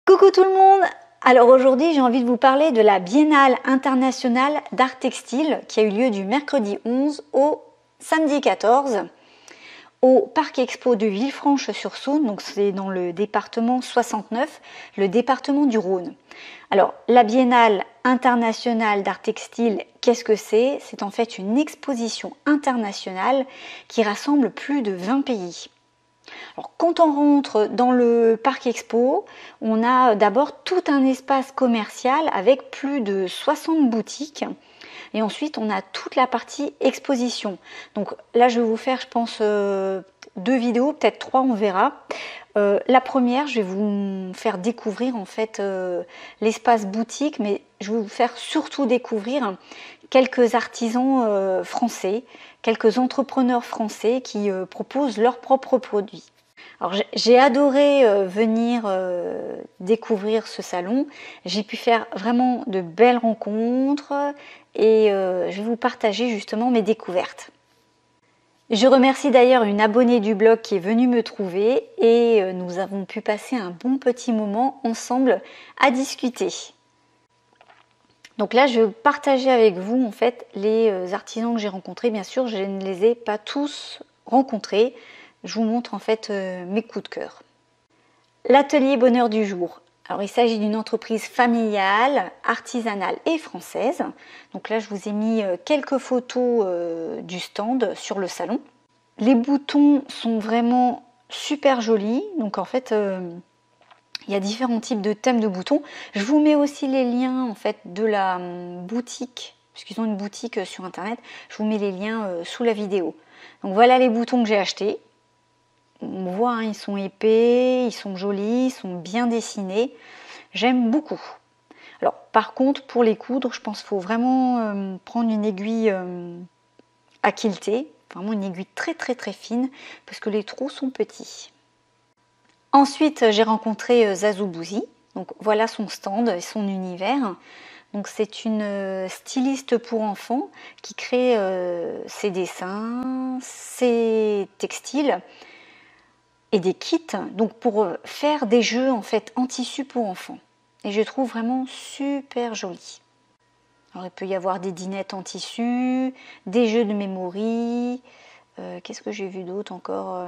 Coucou tout le monde! Alors aujourd'hui j'ai envie de vous parler de la Biennale internationale d'art textile qui a eu lieu du mercredi 11 au samedi 14 au Parc Expo de Villefranche-sur-Saône, donc c'est dans le département 69, le département du Rhône. Alors la Biennale internationale d'art textile, qu'est-ce que c'est? C'est en fait une exposition internationale qui rassemble plus de 20 pays. Alors, quand on rentre dans le Parc Expo, on a d'abord tout un espace commercial avec plus de 60 boutiques. Et ensuite, on a toute la partie exposition. Donc là, je vais vous faire, je pense, 2 vidéos, peut-être 3, on verra. La première, je vais vous faire découvrir en fait l'espace boutique, mais je vais vous faire surtout découvrir quelques artisans français, quelques entrepreneurs français qui proposent leurs propres produits. Alors j'ai adoré venir découvrir ce salon, j'ai pu faire vraiment de belles rencontres et je vais vous partager justement mes découvertes. Je remercie d'ailleurs une abonnée du blog qui est venue me trouver et nous avons pu passer un bon petit moment ensemble à discuter. Donc là, je vais partager avec vous en fait les artisans que j'ai rencontrés. Bien sûr, je ne les ai pas tous rencontrés. Je vous montre en fait mes coups de cœur. L'atelier bonheur du jour. Alors il s'agit d'une entreprise familiale, artisanale et française. Donc là je vous ai mis quelques photos du stand sur le salon. Les boutons sont vraiment super jolis. Donc en fait il y a différents types de thèmes de boutons. Je vous mets aussi les liens en fait de la boutique, puisqu'ils ont une boutique sur internet. Je vous mets les liens sous la vidéo. Donc voilà les boutons que j'ai achetés. On voit, hein, ils sont épais, ils sont jolis, ils sont bien dessinés. J'aime beaucoup. Alors, par contre, pour les coudre, je pense qu'il faut vraiment prendre une aiguille à quilter. Vraiment une aiguille très très fine, parce que les trous sont petits. Ensuite, j'ai rencontré Zazou Bouzy. Donc, voilà son stand et son univers. Donc, c'est une styliste pour enfants qui crée ses dessins, ses textiles et des kits, donc pour faire des jeux en fait en tissu pour enfants. Et je trouve vraiment super joli. Alors il peut y avoir des dinettes en tissu, des jeux de memory. Qu'est-ce que j'ai vu d'autre encore?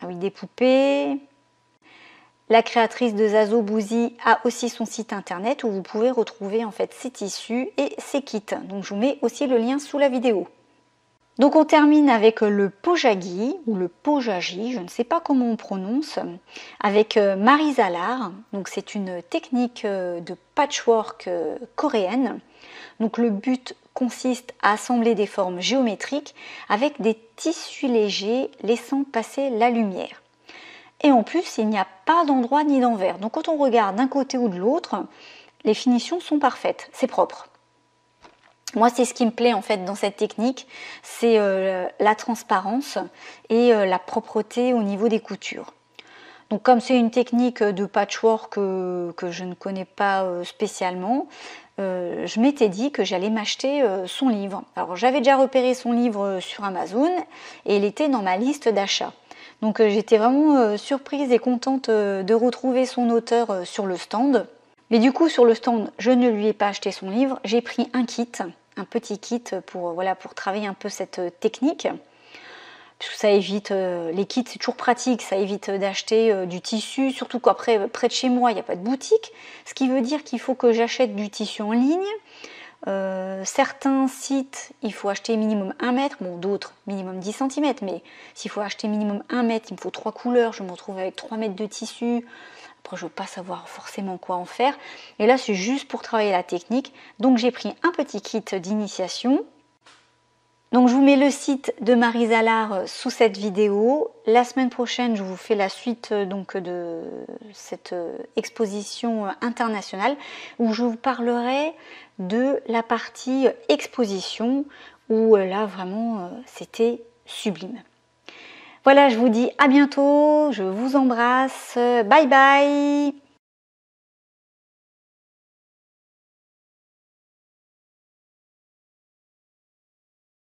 Ah oui, des poupées. La créatrice de Zazou Bouzy a aussi son site internet où vous pouvez retrouver en fait ses tissus et ses kits. Donc je vous mets aussi le lien sous la vidéo. Donc on termine avec le pojagi ou le pojagi, je ne sais pas comment on prononce, avec Marie Zalard. Donc c'est une technique de patchwork coréenne. Donc le but consiste à assembler des formes géométriques avec des tissus légers laissant passer la lumière. Et en plus, il n'y a pas d'endroit ni d'envers. Donc quand on regarde d'un côté ou de l'autre, les finitions sont parfaites, c'est propre. Moi, c'est ce qui me plaît en fait dans cette technique, c'est la transparence et la propreté au niveau des coutures. Donc comme c'est une technique de patchwork que je ne connais pas spécialement, je m'étais dit que j'allais m'acheter son livre. Alors j'avais déjà repéré son livre sur Amazon et il était dans ma liste d'achat. Donc j'étais vraiment surprise et contente de retrouver son auteur sur le stand. Mais du coup, sur le stand, je ne lui ai pas acheté son livre. J'ai pris un kit, un petit kit pour travailler un peu cette technique. Parce que ça évite, les kits, c'est toujours pratique, ça évite d'acheter du tissu, surtout qu'après, près de chez moi, il n'y a pas de boutique. Ce qui veut dire qu'il faut que j'achète du tissu en ligne. Certains sites, il faut acheter minimum 1 mètre, bon d'autres minimum 10 cm, mais s'il faut acheter minimum 1 mètre, il me faut 3 couleurs, je me retrouve avec 3 mètres de tissu. Après, je ne veux pas savoir forcément quoi en faire. Et là, c'est juste pour travailler la technique. Donc, j'ai pris un petit kit d'initiation. Donc, je vous mets le site de Marie Zalard sous cette vidéo. La semaine prochaine, je vous fais la suite donc, de cette exposition internationale où je vous parlerai de la partie exposition où là, vraiment, c'était sublime. Voilà, je vous dis à bientôt, je vous embrasse, bye bye!